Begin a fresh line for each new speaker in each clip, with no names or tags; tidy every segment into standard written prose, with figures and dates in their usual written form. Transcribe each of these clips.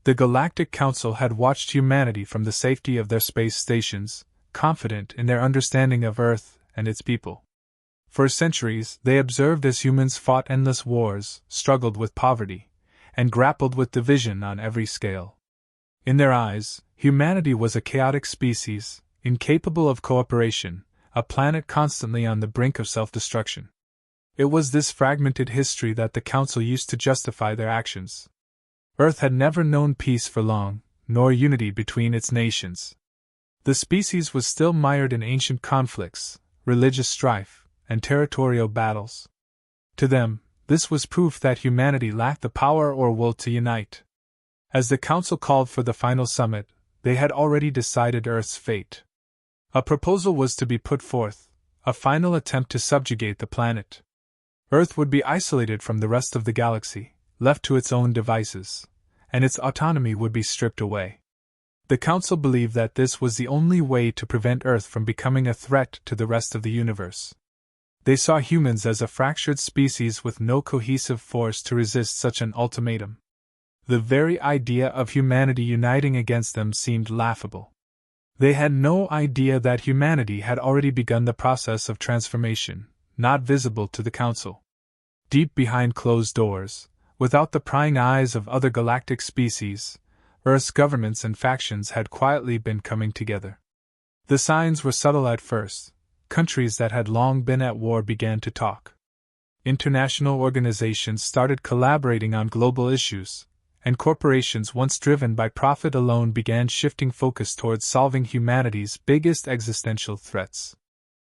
The Galactic Council had watched humanity from the safety of their space stations, confident in their understanding of Earth and its people. For centuries, they observed as humans fought endless wars, struggled with poverty, and grappled with division on every scale. In their eyes, humanity was a chaotic species, incapable of cooperation, a planet constantly on the brink of self-destruction. It was this fragmented history that the Council used to justify their actions. Earth had never known peace for long, nor unity between its nations. The species was still mired in ancient conflicts, religious strife, and territorial battles. To them, this was proof that humanity lacked the power or will to unite. As the Council called for the final summit, they had already decided Earth's fate. A proposal was to be put forth, a final attempt to subjugate the planet. Earth would be isolated from the rest of the galaxy, left to its own devices, and its autonomy would be stripped away. The Council believed that this was the only way to prevent Earth from becoming a threat to the rest of the universe. They saw humans as a fractured species with no cohesive force to resist such an ultimatum. The very idea of humanity uniting against them seemed laughable. They had no idea that humanity had already begun the process of transformation, not visible to the Council. Deep behind closed doors, without the prying eyes of other galactic species, Earth's governments and factions had quietly been coming together. The signs were subtle at first. Countries that had long been at war began to talk. International organizations started collaborating on global issues, and corporations once driven by profit alone began shifting focus towards solving humanity's biggest existential threats.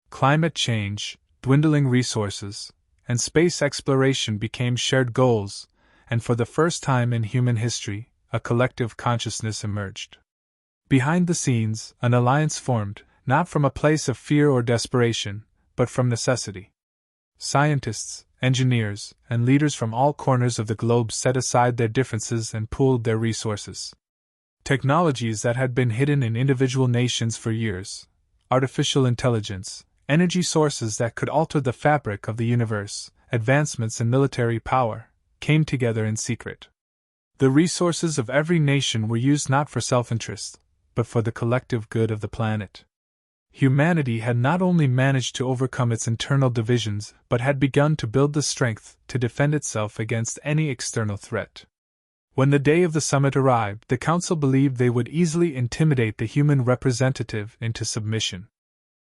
Climate change, dwindling resources, and space exploration became shared goals, and for the first time in human history, a collective consciousness emerged. Behind the scenes, an alliance formed, not from a place of fear or desperation, but from necessity. Scientists, engineers, and leaders from all corners of the globe set aside their differences and pooled their resources. Technologies that had been hidden in individual nations for years, artificial intelligence, energy sources that could alter the fabric of the universe, advancements in military power, came together in secret. The resources of every nation were used not for self-interest, but for the collective good of the planet. Humanity had not only managed to overcome its internal divisions, but had begun to build the strength to defend itself against any external threat. When the day of the summit arrived, the Council believed they would easily intimidate the human representative into submission.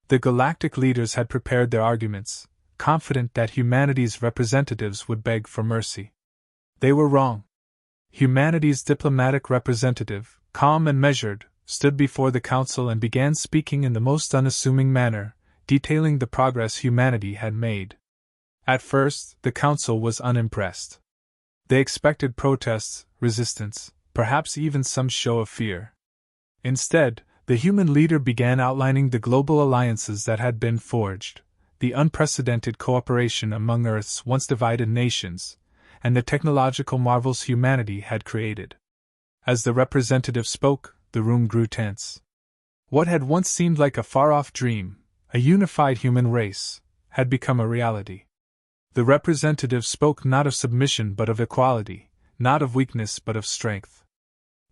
The galactic leaders had prepared their arguments, confident that humanity's representatives would beg for mercy. They were wrong. Humanity's diplomatic representative, calm and measured, stood before the Council and began speaking in the most unassuming manner, detailing the progress humanity had made. At first, the Council was unimpressed. They expected protests, resistance, perhaps even some show of fear. Instead, the human leader began outlining the global alliances that had been forged, the unprecedented cooperation among Earth's once divided nations, and the technological marvels humanity had created. As the representative spoke, the room grew tense. What had once seemed like a far-off dream, a unified human race, had become a reality. The representative spoke not of submission but of equality, not of weakness but of strength.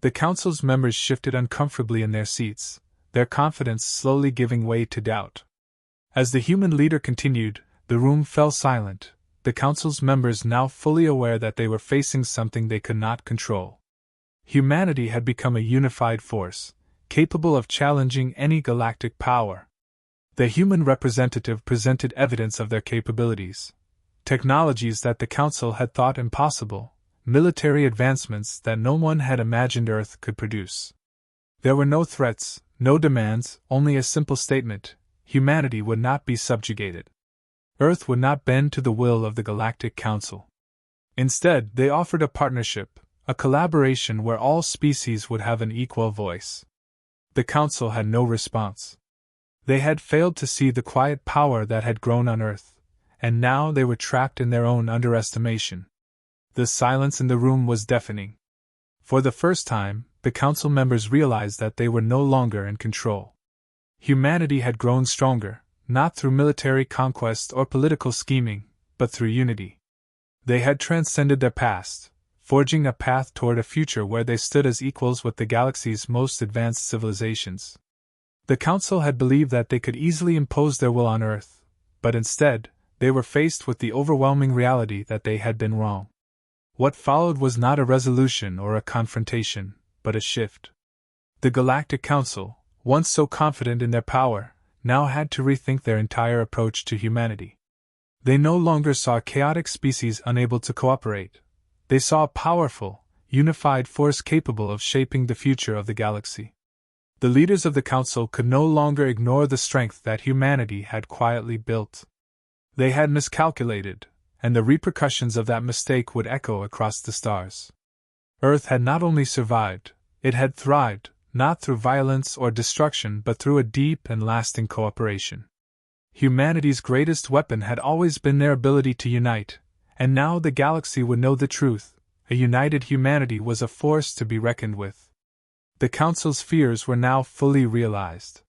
The Council's members shifted uncomfortably in their seats, their confidence slowly giving way to doubt. As the human leader continued, the room fell silent, the Council's members now fully aware that they were facing something they could not control. Humanity had become a unified force, capable of challenging any galactic power. The human representative presented evidence of their capabilities. Technologies that the Council had thought impossible, military advancements that no one had imagined Earth could produce. There were no threats, no demands, only a simple statement: humanity would not be subjugated. Earth would not bend to the will of the Galactic Council. Instead, they offered a partnership, a collaboration where all species would have an equal voice. The Council had no response. They had failed to see the quiet power that had grown on Earth, and now they were trapped in their own underestimation. The silence in the room was deafening. For the first time, the Council members realized that they were no longer in control. Humanity had grown stronger, not through military conquest or political scheming, but through unity. They had transcended their past, forging a path toward a future where they stood as equals with the galaxy's most advanced civilizations. The Council had believed that they could easily impose their will on Earth, but instead, they were faced with the overwhelming reality that they had been wrong. What followed was not a resolution or a confrontation, but a shift. The Galactic Council, once so confident in their power, now had to rethink their entire approach to humanity. They no longer saw a chaotic species unable to cooperate. They saw a powerful, unified force capable of shaping the future of the galaxy. The leaders of the Council could no longer ignore the strength that humanity had quietly built. They had miscalculated, and the repercussions of that mistake would echo across the stars. Earth had not only survived, it had thrived, not through violence or destruction but through a deep and lasting cooperation. Humanity's greatest weapon had always been their ability to unite, and now the galaxy would know the truth: a united humanity was a force to be reckoned with. The Council's fears were now fully realized.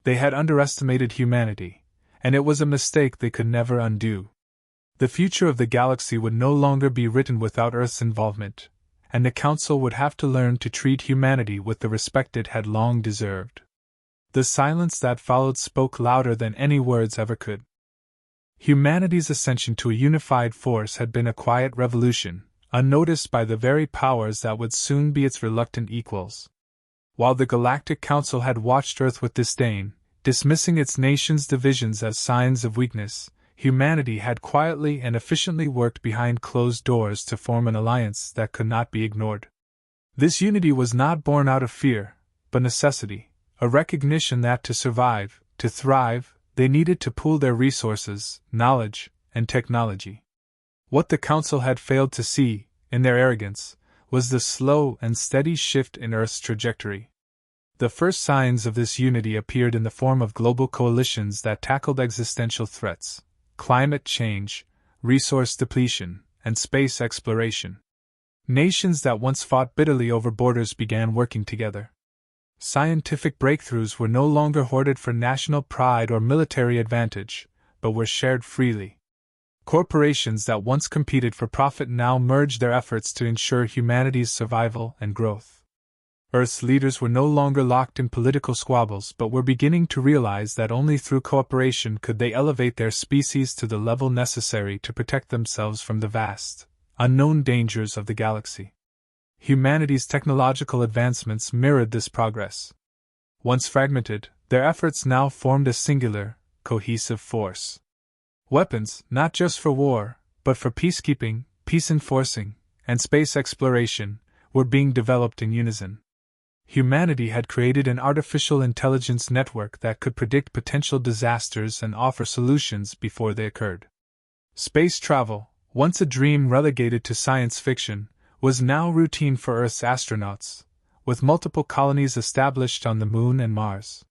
They had underestimated humanity, and it was a mistake they could never undo. The future of the galaxy would no longer be written without Earth's involvement, and the Council would have to learn to treat humanity with the respect it had long deserved. The silence that followed spoke louder than any words ever could. Humanity's ascension to a unified force had been a quiet revolution, unnoticed by the very powers that would soon be its reluctant equals. While the Galactic Council had watched Earth with disdain, dismissing its nation's divisions as signs of weakness, humanity had quietly and efficiently worked behind closed doors to form an alliance that could not be ignored. This unity was not born out of fear, but necessity, a recognition that to survive, to thrive, they needed to pool their resources, knowledge, and technology. What the Council had failed to see, in their arrogance, was the slow and steady shift in Earth's trajectory. The first signs of this unity appeared in the form of global coalitions that tackled existential threats: climate change, resource depletion, and space exploration. Nations that once fought bitterly over borders began working together. Scientific breakthroughs were no longer hoarded for national pride or military advantage, but were shared freely. Corporations that once competed for profit now merged their efforts to ensure humanity's survival and growth. Earth's leaders were no longer locked in political squabbles but were beginning to realize that only through cooperation could they elevate their species to the level necessary to protect themselves from the vast, unknown dangers of the galaxy. Humanity's technological advancements mirrored this progress. Once fragmented, their efforts now formed a singular, cohesive force. Weapons, not just for war, but for peacekeeping, peace enforcing, and space exploration, were being developed in unison. Humanity had created an artificial intelligence network that could predict potential disasters and offer solutions before they occurred. Space travel, once a dream relegated to science fiction, was now routine for Earth's astronauts, with multiple colonies established on the Moon and Mars.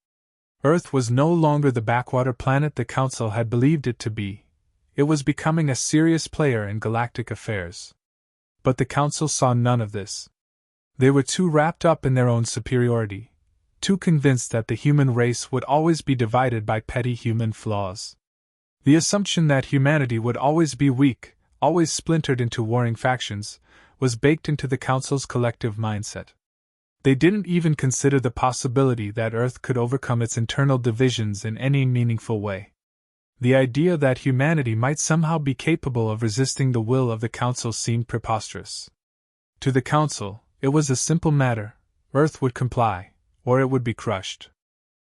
Earth was no longer the backwater planet the Council had believed it to be. It was becoming a serious player in galactic affairs. But the Council saw none of this. They were too wrapped up in their own superiority, too convinced that the human race would always be divided by petty human flaws. The assumption that humanity would always be weak, always splintered into warring factions, was baked into the Council's collective mindset. They didn't even consider the possibility that Earth could overcome its internal divisions in any meaningful way. The idea that humanity might somehow be capable of resisting the will of the Council seemed preposterous. To the Council, it was a simple matter: Earth would comply, or it would be crushed.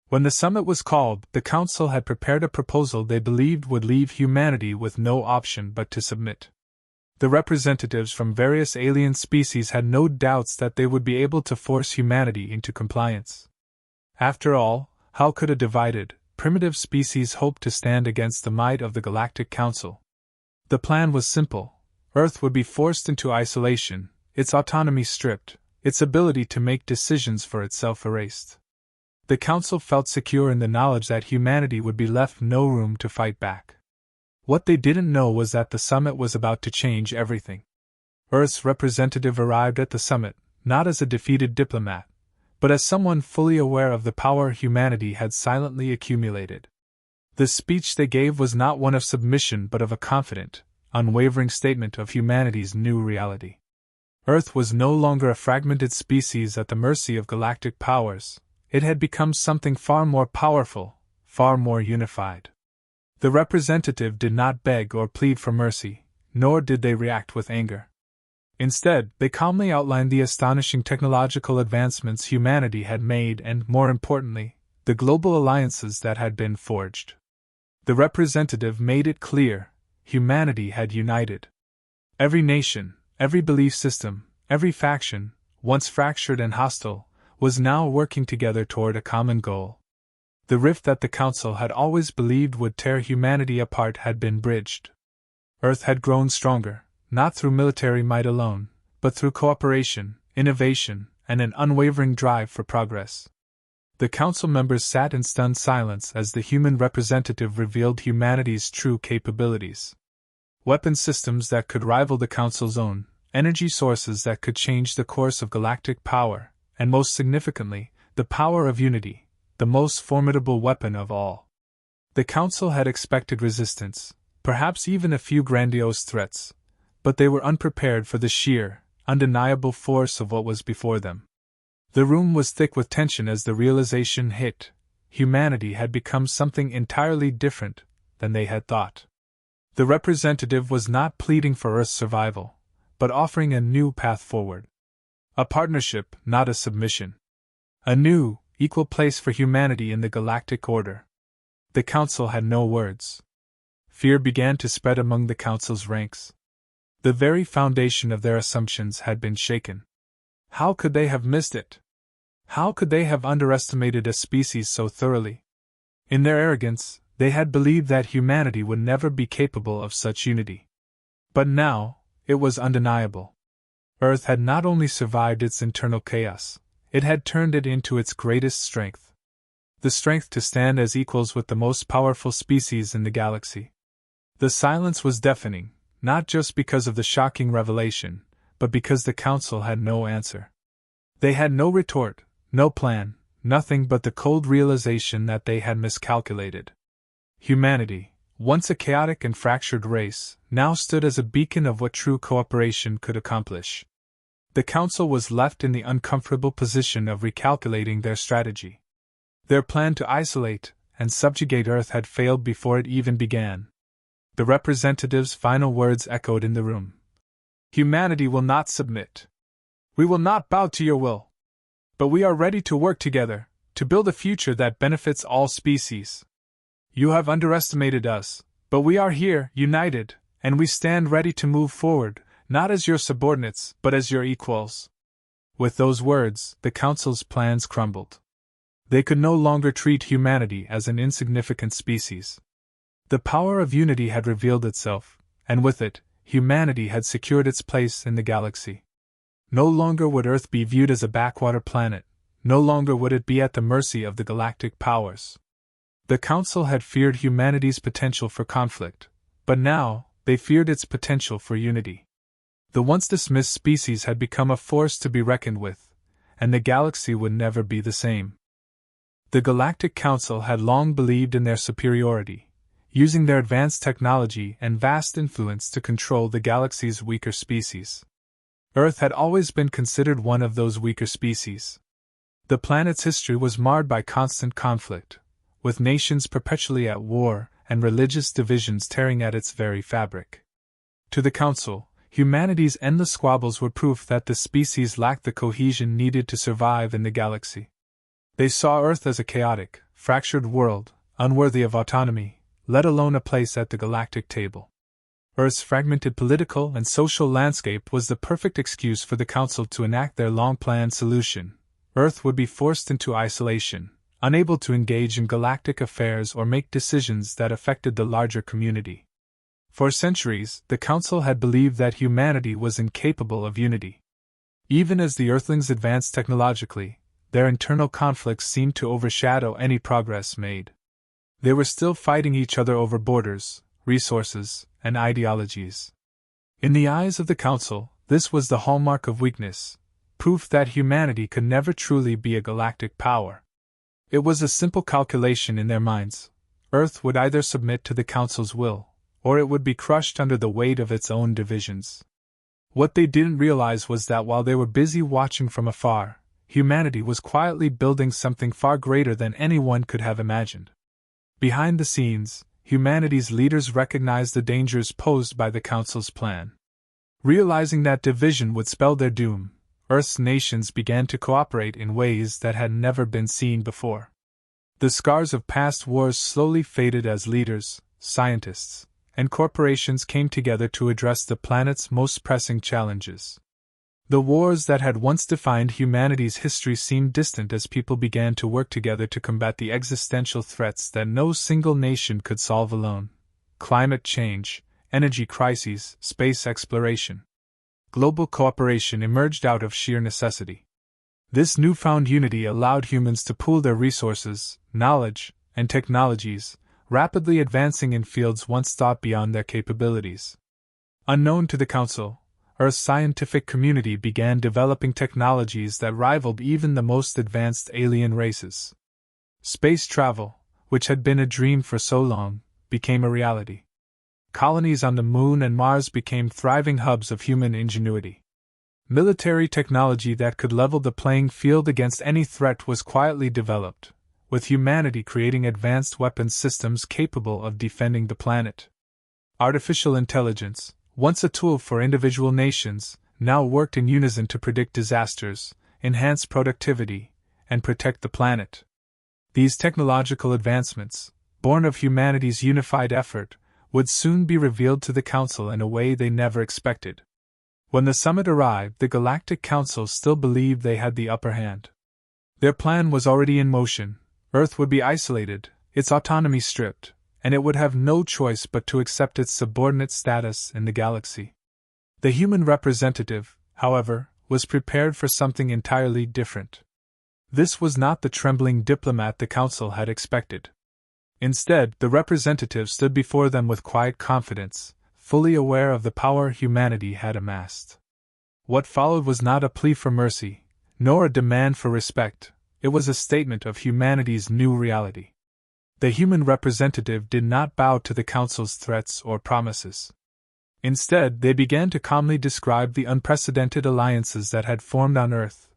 When the summit was called, the Council had prepared a proposal they believed would leave humanity with no option but to submit. The representatives from various alien species had no doubts that they would be able to force humanity into compliance. After all, how could a divided, primitive species hope to stand against the might of the Galactic Council? The plan was simple: Earth would be forced into isolation, its autonomy stripped, its ability to make decisions for itself erased. The Council felt secure in the knowledge that humanity would be left no room to fight back. What they didn't know was that the summit was about to change everything. Earth's representative arrived at the summit, not as a defeated diplomat, but as someone fully aware of the power humanity had silently accumulated. The speech they gave was not one of submission but of a confident, unwavering statement of humanity's new reality. Earth was no longer a fragmented species at the mercy of galactic powers, it had become something far more powerful, far more unified. The representative did not beg or plead for mercy, nor did they react with anger. Instead, they calmly outlined the astonishing technological advancements humanity had made and, more importantly, the global alliances that had been forged. The representative made it clear, humanity had united. Every nation, every belief system, every faction, once fractured and hostile, was now working together toward a common goal. The rift that the Council had always believed would tear humanity apart had been bridged. Earth had grown stronger, not through military might alone, but through cooperation, innovation, and an unwavering drive for progress. The Council members sat in stunned silence as the human representative revealed humanity's true capabilities. Weapon systems that could rival the Council's own, energy sources that could change the course of galactic power, and most significantly, the power of unity, the most formidable weapon of all. The Council had expected resistance, perhaps even a few grandiose threats, but they were unprepared for the sheer, undeniable force of what was before them. The room was thick with tension as the realization hit: humanity had become something entirely different than they had thought. The representative was not pleading for Earth's survival, but offering a new path forward. A partnership, not a submission. A new, equal place for humanity in the galactic order. The Council had no words. Fear began to spread among the Council's ranks. The very foundation of their assumptions had been shaken. How could they have missed it? How could they have underestimated a species so thoroughly? In their arrogance, they had believed that humanity would never be capable of such unity. But now, it was undeniable. Earth had not only survived its internal chaos, it had turned it into its greatest strength. The strength to stand as equals with the most powerful species in the galaxy. The silence was deafening, not just because of the shocking revelation, but because the Council had no answer. They had no retort, no plan, nothing but the cold realization that they had miscalculated. Humanity, once a chaotic and fractured race, now stood as a beacon of what true cooperation could accomplish. The Council was left in the uncomfortable position of recalculating their strategy. Their plan to isolate and subjugate Earth had failed before it even began. The representative's final words echoed in the room. Humanity will not submit. We will not bow to your will. But we are ready to work together, to build a future that benefits all species. You have underestimated us, but we are here, united, and we stand ready to move forward, not as your subordinates, but as your equals. With those words, the Council's plans crumbled. They could no longer treat humanity as an insignificant species. The power of unity had revealed itself, and with it, humanity had secured its place in the galaxy. No longer would Earth be viewed as a backwater planet, no longer would it be at the mercy of the galactic powers. The Council had feared humanity's potential for conflict, but now, they feared its potential for unity. The once dismissed species had become a force to be reckoned with, and the galaxy would never be the same. The Galactic Council had long believed in their superiority, using their advanced technology and vast influence to control the galaxy's weaker species. Earth had always been considered one of those weaker species. The planet's history was marred by constant conflict, with nations perpetually at war and religious divisions tearing at its very fabric. To the Council, humanity's endless squabbles were proof that the species lacked the cohesion needed to survive in the galaxy. They saw Earth as a chaotic, fractured world, unworthy of autonomy, let alone a place at the galactic table. Earth's fragmented political and social landscape was the perfect excuse for the Council to enact their long-planned solution. Earth would be forced into isolation, unable to engage in galactic affairs or make decisions that affected the larger community. For centuries, the Council had believed that humanity was incapable of unity. Even as the Earthlings advanced technologically, their internal conflicts seemed to overshadow any progress made. They were still fighting each other over borders, resources, and ideologies. In the eyes of the Council, this was the hallmark of weakness, proof that humanity could never truly be a galactic power. It was a simple calculation in their minds: Earth would either submit to the Council's will, or it would be crushed under the weight of its own divisions. What they didn't realize was that while they were busy watching from afar, humanity was quietly building something far greater than anyone could have imagined. Behind the scenes, humanity's leaders recognized the dangers posed by the Council's plan. Realizing that division would spell their doom, Earth's nations began to cooperate in ways that had never been seen before. The scars of past wars slowly faded as leaders, scientists, and corporations came together to address the planet's most pressing challenges. The wars that had once defined humanity's history seemed distant as people began to work together to combat the existential threats that no single nation could solve alone: climate change, energy crises, space exploration. Global cooperation emerged out of sheer necessity. This newfound unity allowed humans to pool their resources, knowledge, and technologies, rapidly advancing in fields once thought beyond their capabilities. Unknown to the Council, Earth's scientific community began developing technologies that rivaled even the most advanced alien races. Space travel, which had been a dream for so long, became a reality. Colonies on the Moon and Mars became thriving hubs of human ingenuity. Military technology that could level the playing field against any threat was quietly developed, with humanity creating advanced weapons systems capable of defending the planet. Artificial intelligence, once a tool for individual nations, now worked in unison to predict disasters, enhance productivity, and protect the planet. These technological advancements, born of humanity's unified effort, would soon be revealed to the Council in a way they never expected. When the summit arrived, the Galactic Council still believed they had the upper hand. Their plan was already in motion. Earth would be isolated, its autonomy stripped, and it would have no choice but to accept its subordinate status in the galaxy. The human representative, however, was prepared for something entirely different. This was not the trembling diplomat the Council had expected. Instead, the representative stood before them with quiet confidence, fully aware of the power humanity had amassed. What followed was not a plea for mercy, nor a demand for respect. It was a statement of humanity's new reality. The human representative did not bow to the Council's threats or promises. Instead, they began to calmly describe the unprecedented alliances that had formed on Earth,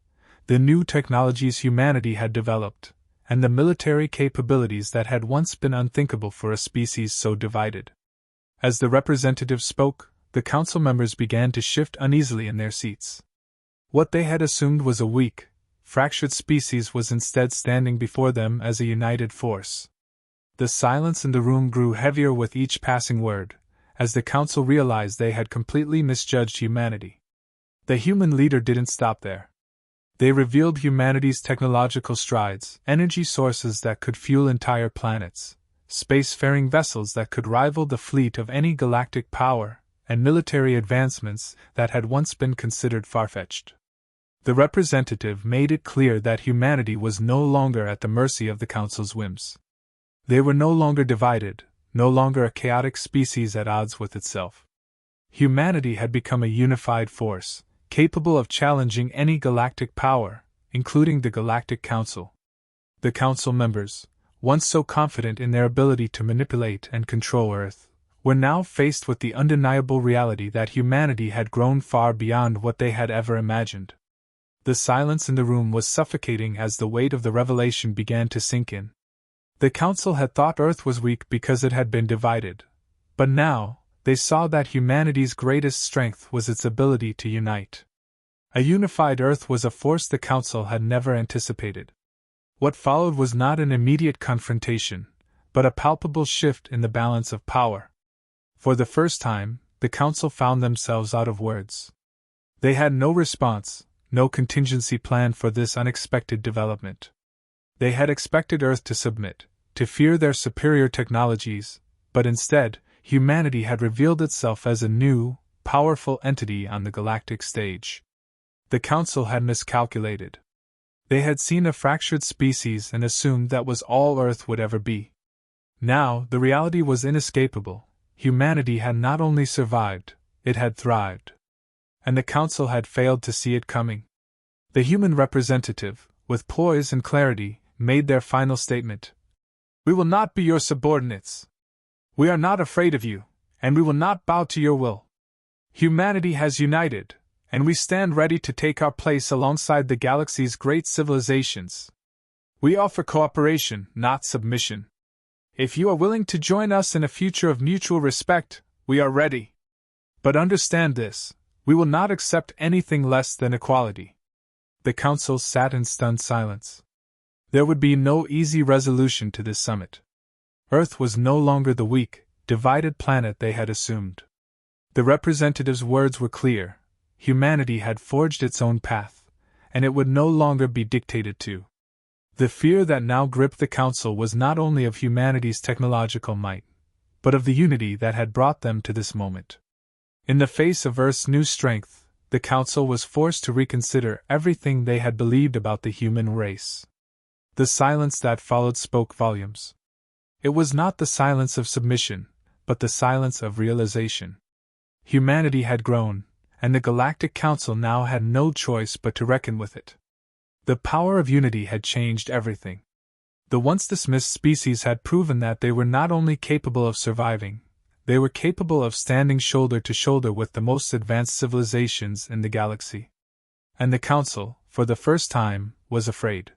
the new technologies humanity had developed, and the military capabilities that had once been unthinkable for a species so divided. As the representative spoke, the Council members began to shift uneasily in their seats. What they had assumed was a weak, fractured species was instead standing before them as a united force. The silence in the room grew heavier with each passing word, as the Council realized they had completely misjudged humanity. The human leader didn't stop there. They revealed humanity's technological strides, energy sources that could fuel entire planets, spacefaring vessels that could rival the fleet of any galactic power, and military advancements that had once been considered far-fetched. The representative made it clear that humanity was no longer at the mercy of the Council's whims. They were no longer divided, no longer a chaotic species at odds with itself. Humanity had become a unified force, capable of challenging any galactic power, including the Galactic Council. The Council members, once so confident in their ability to manipulate and control Earth, were now faced with the undeniable reality that humanity had grown far beyond what they had ever imagined. The silence in the room was suffocating as the weight of the revelation began to sink in. The Council had thought Earth was weak because it had been divided, but now, they saw that humanity's greatest strength was its ability to unite. A unified Earth was a force the Council had never anticipated. What followed was not an immediate confrontation, but a palpable shift in the balance of power. For the first time, the Council found themselves out of words. They had no response, no contingency plan for this unexpected development. They had expected Earth to submit, to fear their superior technologies, but instead, humanity had revealed itself as a new, powerful entity on the galactic stage. The Council had miscalculated. They had seen a fractured species and assumed that was all Earth would ever be. Now, the reality was inescapable. Humanity had not only survived, it had thrived. And the Council had failed to see it coming. The human representative, with poise and clarity, made their final statement. "We will not be your subordinates. We are not afraid of you, and we will not bow to your will." Humanity has united, and we stand ready to take our place alongside the galaxy's great civilizations. We offer cooperation, not submission. If you are willing to join us in a future of mutual respect, we are ready. But understand this, we will not accept anything less than equality. The Council sat in stunned silence. There would be no easy resolution to this summit. Earth was no longer the weak, divided planet they had assumed. The representatives' words were clear. Humanity had forged its own path, and it would no longer be dictated to. The fear that now gripped the Council was not only of humanity's technological might, but of the unity that had brought them to this moment. In the face of Earth's new strength, the Council was forced to reconsider everything they had believed about the human race. The silence that followed spoke volumes. It was not the silence of submission, but the silence of realization. Humanity had grown, and the Galactic Council now had no choice but to reckon with it. The power of unity had changed everything. The once dismissed species had proven that they were not only capable of surviving, they were capable of standing shoulder to shoulder with the most advanced civilizations in the galaxy. And the Council, for the first time, was afraid.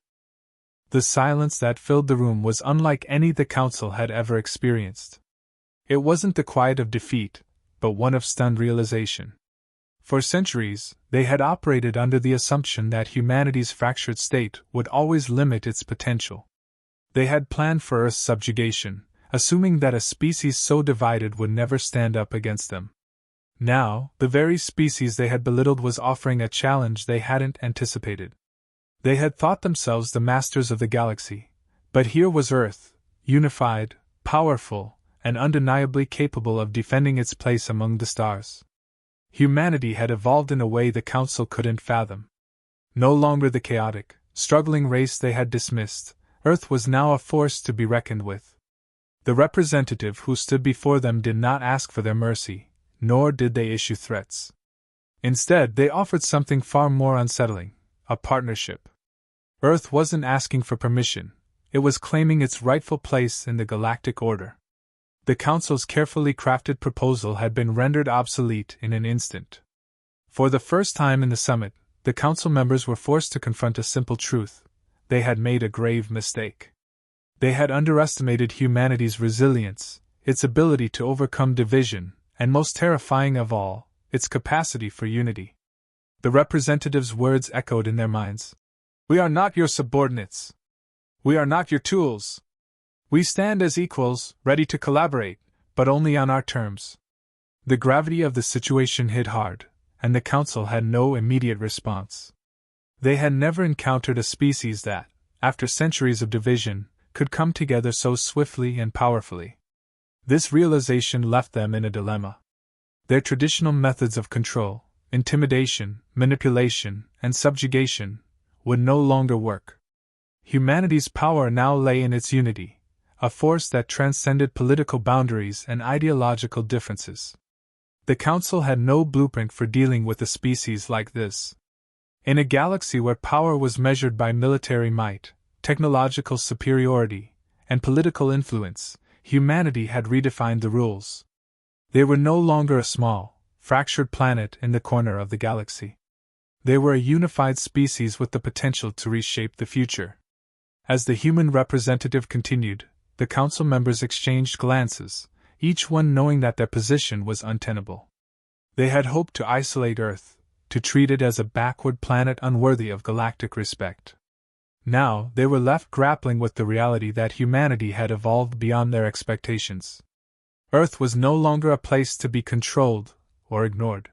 The silence that filled the room was unlike any the Council had ever experienced. It wasn't the quiet of defeat, but one of stunned realization. For centuries, they had operated under the assumption that humanity's fractured state would always limit its potential. They had planned for Earth's subjugation, assuming that a species so divided would never stand up against them. Now, the very species they had belittled was offering a challenge they hadn't anticipated. They had thought themselves the masters of the galaxy, but here was Earth, unified, powerful, and undeniably capable of defending its place among the stars. Humanity had evolved in a way the Council couldn't fathom. No longer the chaotic, struggling race they had dismissed, Earth was now a force to be reckoned with. The representative who stood before them did not ask for their mercy, nor did they issue threats. Instead, they offered something far more unsettling: a partnership. Earth wasn't asking for permission, it was claiming its rightful place in the galactic order. The Council's carefully crafted proposal had been rendered obsolete in an instant. For the first time in the summit, the Council members were forced to confront a simple truth: they had made a grave mistake. They had underestimated humanity's resilience, its ability to overcome division, and most terrifying of all, its capacity for unity. The representatives' words echoed in their minds. "We are not your subordinates. We are not your tools. We stand as equals, ready to collaborate, but only on our terms." The gravity of the situation hit hard, and the Council had no immediate response. They had never encountered a species that, after centuries of division, could come together so swiftly and powerfully. This realization left them in a dilemma. Their traditional methods of control, intimidation, manipulation, and subjugation, would no longer work. Humanity's power now lay in its unity, a force that transcended political boundaries and ideological differences. The Council had no blueprint for dealing with a species like this. In a galaxy where power was measured by military might, technological superiority, and political influence, humanity had redefined the rules. They were no longer a small, fractured planet in the corner of the galaxy. They were a unified species with the potential to reshape the future. As the human representative continued, the Council members exchanged glances, each one knowing that their position was untenable. They had hoped to isolate Earth, to treat it as a backward planet unworthy of galactic respect. Now, they were left grappling with the reality that humanity had evolved beyond their expectations. Earth was no longer a place to be controlled or ignored.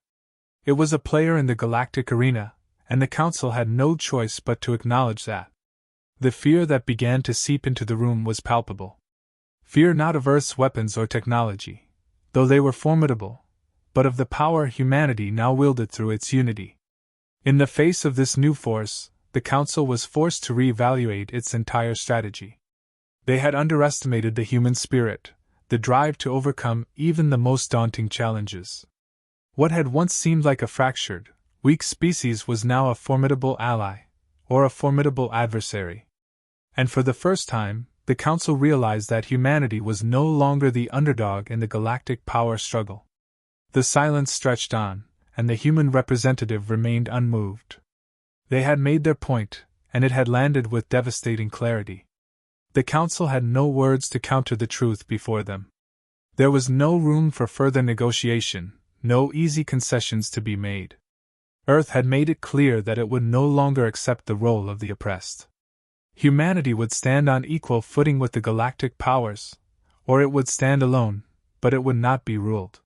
It was a player in the galactic arena, and the Council had no choice but to acknowledge that. The fear that began to seep into the room was palpable. Fear not of Earth's weapons or technology, though they were formidable, but of the power humanity now wielded through its unity. In the face of this new force, the Council was forced to reevaluate its entire strategy. They had underestimated the human spirit, the drive to overcome even the most daunting challenges. What had once seemed like a fractured, weak species was now a formidable ally, or a formidable adversary. And for the first time, the Council realized that humanity was no longer the underdog in the galactic power struggle. The silence stretched on, and the human representative remained unmoved. They had made their point, and it had landed with devastating clarity. The council had no words to counter the truth before them. There was no room for further negotiation, no easy concessions to be made. Earth had made it clear that it would no longer accept the role of the oppressed. Humanity would stand on equal footing with the galactic powers, or it would stand alone, but it would not be ruled.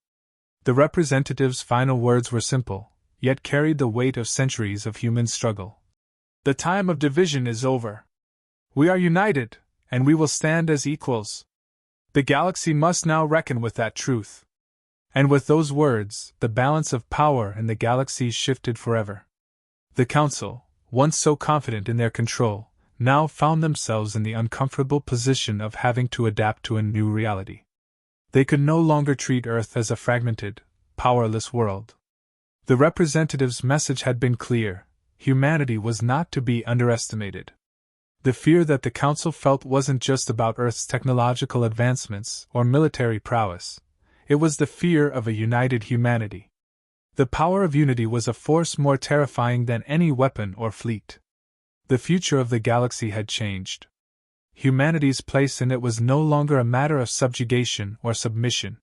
The representative's final words were simple, yet carried the weight of centuries of human struggle. The time of division is over. We are united, and we will stand as equals. The galaxy must now reckon with that truth. And with those words, the balance of power in the galaxy shifted forever. The Council, once so confident in their control, now found themselves in the uncomfortable position of having to adapt to a new reality. They could no longer treat Earth as a fragmented, powerless world. The representative's message had been clear: humanity was not to be underestimated. The fear that the Council felt wasn't just about Earth's technological advancements or military prowess, it was the fear of a united humanity. The power of unity was a force more terrifying than any weapon or fleet. The future of the galaxy had changed. Humanity's place in it was no longer a matter of subjugation or submission.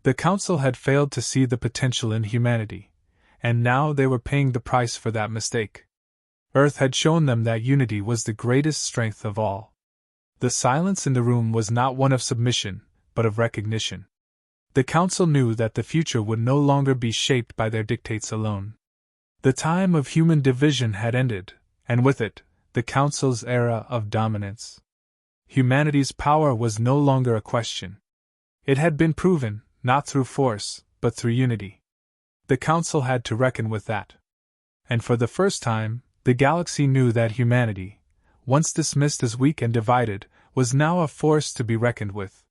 The Council had failed to see the potential in humanity, and now they were paying the price for that mistake. Earth had shown them that unity was the greatest strength of all. The silence in the room was not one of submission, but of recognition. The Council knew that the future would no longer be shaped by their dictates alone. The time of human division had ended, and with it, the Council's era of dominance. Humanity's power was no longer a question. It had been proven, not through force, but through unity. The Council had to reckon with that. And for the first time, the galaxy knew that humanity, once dismissed as weak and divided, was now a force to be reckoned with.